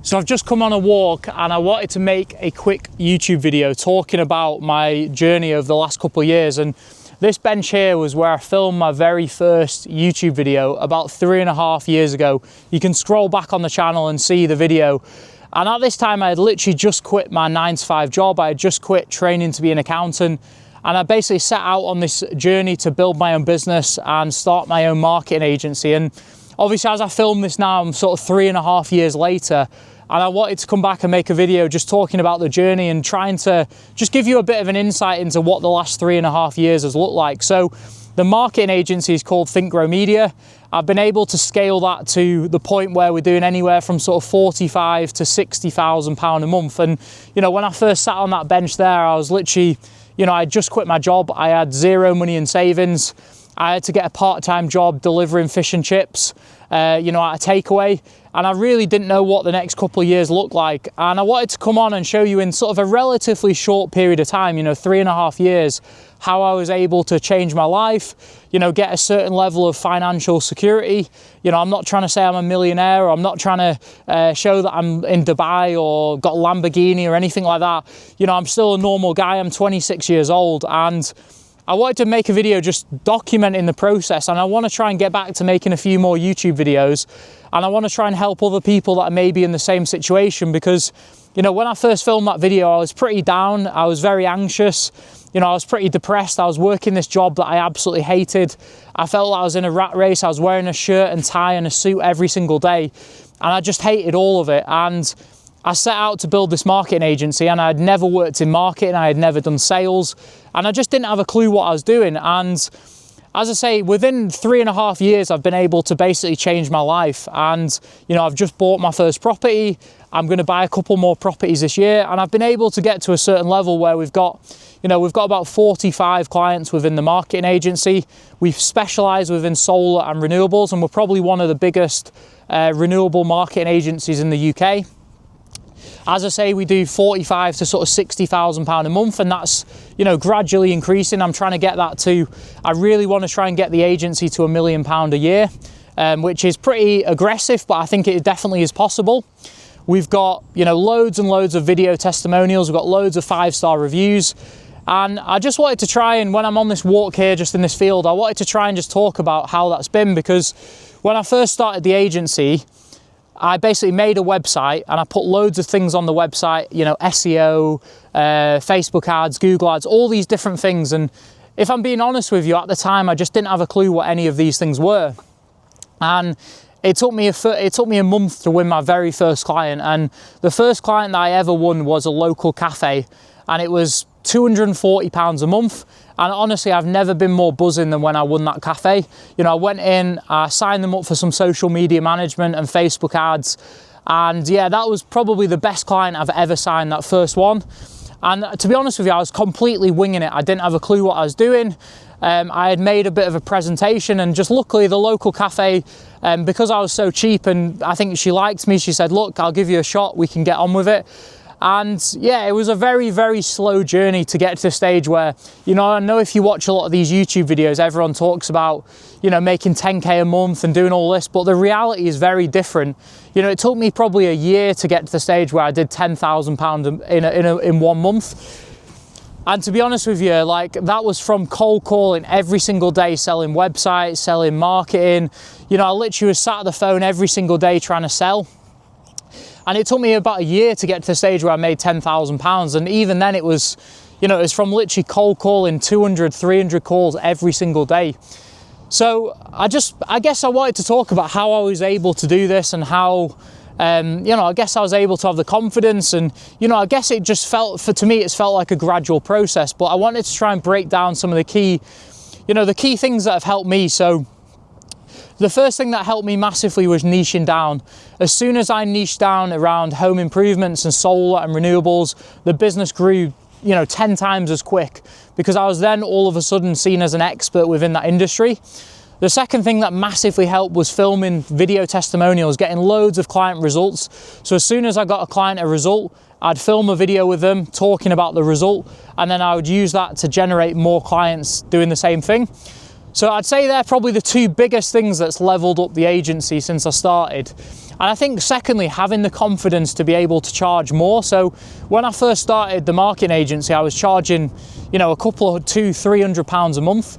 So I've just come on a walk and I wanted to make a quick YouTube video talking about my journey over the last couple of years. And this bench here was where I filmed my very first YouTube video about 3.5 years ago. You can scroll back on the channel and see the video. And at this time I had literally just quit my 9-to-5 job. I had just quit training to be an accountant. And I basically set out on this journey to build my own business and start my own marketing agency. And obviously as I film this now, I'm sort of 3.5 years later. And I wanted to come back and make a video just talking about the journey and trying to just give you a bit of an insight into what the last 3.5 years has looked like. So the marketing agency is called Think Grow Media. I've been able to scale that to the point where we're doing anywhere from sort of 45 to 60,000 pound a month. And, you know, when I first sat on that bench there, I was literally, you know, I just quit my job. I had zero money in savings. I had to get a part-time job delivering fish and chips, you know, at a takeaway. And I really didn't know what the next couple of years looked like. And I wanted to come on and show you in sort of a relatively short period of time, you know, 3.5 years, how I was able to change my life, you know, get a certain level of financial security. You know, I'm not trying to say I'm a millionaire, or I'm not trying to show that I'm in Dubai or got a Lamborghini or anything like that. You know, I'm still a normal guy. I'm 26 years old, and I wanted to make a video just documenting the process, and I want to try and get back to making a few more YouTube videos, and I want to try and help other people that are maybe in the same situation, because, you know, when I first filmed that video, I was pretty down. I was very anxious. You know, I was pretty depressed. I was working this job that I absolutely hated. I felt like I was in a rat race. I was wearing a shirt and tie and a suit every single day, and I just hated all of it. And I set out to build this marketing agency, and I had never worked in marketing. I had never done sales, and I just didn't have a clue what I was doing. And as I say, within 3.5 years, I've been able to basically change my life. And, you know, I've just bought my first property. I'm going to buy a couple more properties this year. And I've been able to get to a certain level where we've got about 45 clients within the marketing agency. We've specialized within solar and renewables, and we're probably one of the biggest renewable marketing agencies in the UK. As I say, we do 45 to sort of 60,000 pound a month, and that's, you know, gradually increasing. I'm trying to get that to, I really want to try and get the agency to £1 million a year, which is pretty aggressive, but I think it definitely is possible. We've got, you know, loads and loads of video testimonials. We've got loads of 5-star reviews. And I just wanted to try, and when I'm on this walk here, just in this field, I wanted to try and just talk about how that's been, because when I first started the agency, I basically made a website and I put loads of things on the website, you know, SEO, Facebook ads, Google ads, all these different things. And if I'm being honest with you, at the time, I just didn't have a clue what any of these things were. And it took me a month to win my very first client. And the first client that I ever won was a local cafe, and it was £240 a month. And honestly, I've never been more buzzing than when I won that cafe. You know, I went in, I signed them up for some social media management and Facebook ads. And yeah, that was probably the best client I've ever signed, that first one. And to be honest with you, I was completely winging it. I didn't have a clue what I was doing. I had made a bit of a presentation, and just luckily the local cafe, because I was so cheap and I think she liked me, she said, look, I'll give you a shot, we can get on with it. And yeah, it was a very, very slow journey to get to the stage where, you know, I know if you watch a lot of these YouTube videos, everyone talks about, you know, making 10K a month and doing all this, but the reality is very different. You know, it took me probably a year to get to the stage where I did £10,000 in 1 month. And to be honest with you, like, that was from cold calling every single day, selling websites, selling marketing. You know, I literally was sat at the phone every single day trying to sell. And it took me about a year to get to the stage where I made £10,000. And even then it was, you know, it was from literally cold calling 200, 300 calls every single day. So I guess I wanted to talk about how I was able to do this, and how, you know, I guess I was able to have the confidence. And, you know, I guess it just felt, to me, it's felt like a gradual process, but I wanted to try and break down some of the key, you know, the key things that have helped me. So the first thing that helped me massively was niching down. As soon as I niched down around home improvements and solar and renewables, the business grew, you know, 10 times as quick, because I was then all of a sudden seen as an expert within that industry. The second thing that massively helped was filming video testimonials, getting loads of client results. So as soon as I got a client a result, I'd film a video with them talking about the result, and then I would use that to generate more clients doing the same thing. So I'd say they're probably the two biggest things that's leveled up the agency since I started. And I think secondly, having the confidence to be able to charge more. So when I first started the marketing agency, I was charging, you know, a couple of £200-300 a month.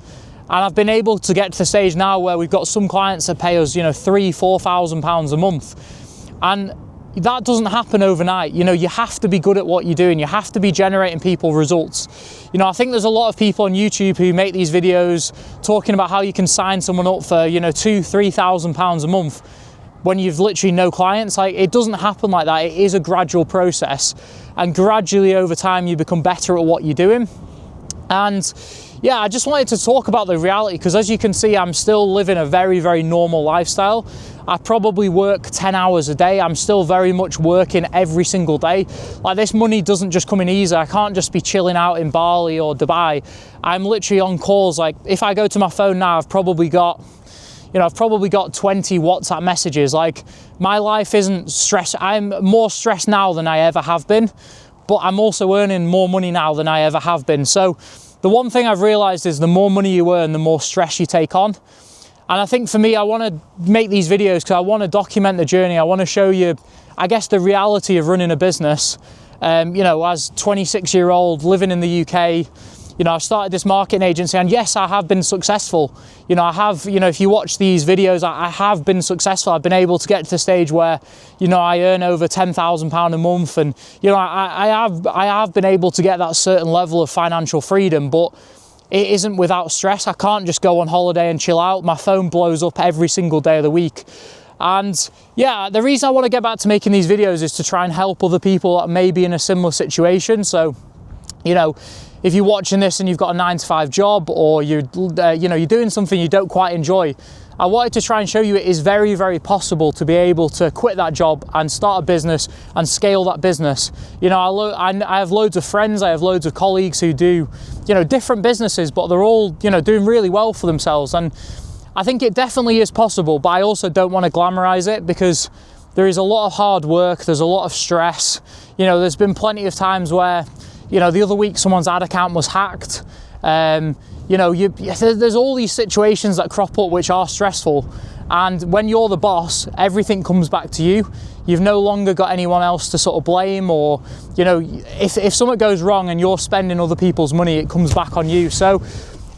And I've been able to get to the stage now where we've got some clients that pay us, you know, £3,000-4,000 a month. And that doesn't happen overnight. You know, you have to be good at what you're doing. You have to be generating people results. You know, I think there's a lot of people on YouTube who make these videos talking about how you can sign someone up for, you know, £2,000-3,000 a month when you've literally no clients. Like, it doesn't happen like that. It is a gradual process, and gradually over time you become better at what you're doing. And yeah, I just wanted to talk about the reality, because as you can see, I'm still living a very, very normal lifestyle. I probably work 10 hours a day. I'm still very much working every single day. Like, this money doesn't just come in easy. I can't just be chilling out in Bali or Dubai. I'm literally on calls. Like, if I go to my phone now, I've probably got 20 WhatsApp messages. Like, my life isn't stressed. I'm more stressed now than I ever have been, but I'm also earning more money now than I ever have been. So the one thing I've realized is the more money you earn, the more stress you take on. And I think for me, I want to make these videos because I want to document the journey. I want to show you, I guess, the reality of running a business. You know, as 26-year-old living in the UK, you know, I've started this marketing agency, and yes, I have been successful. You know, I have, you know, if you watch these videos, I have been successful. I've been able to get to the stage where, you know, I earn over £10,000 a month, and, you know, I have been able to get that certain level of financial freedom, but it isn't without stress. I can't just go on holiday and chill out. My phone blows up every single day of the week. And yeah, the reason I want to get back to making these videos is to try and help other people that may be in a similar situation. So, you know, if you're watching this and you've got a 9-to-5 job, or you're doing something you don't quite enjoy, I wanted to try and show you it is very, very possible to be able to quit that job and start a business and scale that business. You know, I have loads of friends, I have loads of colleagues who do, you know, different businesses, but they're all, you know, doing really well for themselves. And I think it definitely is possible, but I also don't want to glamorize it, because there is a lot of hard work, there's a lot of stress. You know, there's been plenty of times where, you know, the other week someone's ad account was hacked. You know, there's all these situations that crop up which are stressful, and when you're the boss, everything comes back to you. You've no longer got anyone else to sort of blame, or, you know, if something goes wrong and you're spending other people's money, it comes back on you. So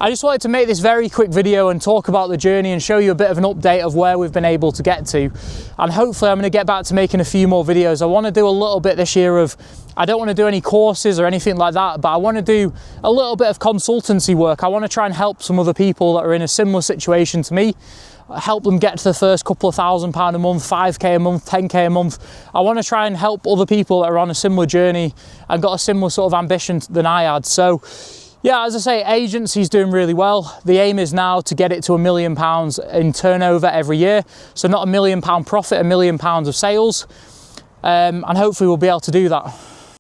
I just wanted to make this very quick video and talk about the journey and show you a bit of an update of where we've been able to get to. And hopefully I'm going to get back to making a few more videos. I want to do a little bit this year of, I don't want to do any courses or anything like that, but I want to do a little bit of consultancy work. I want to try and help some other people that are in a similar situation to me, help them get to the first couple of £1,000 a month, 5k a month, 10k a month. I want to try and help other people that are on a similar journey and got a similar sort of ambition than I had. So yeah, as I say, agency's doing really well. The aim is now to get it to £1 million in turnover every year. So not £1 million profit, £1 million of sales. And hopefully we'll be able to do that.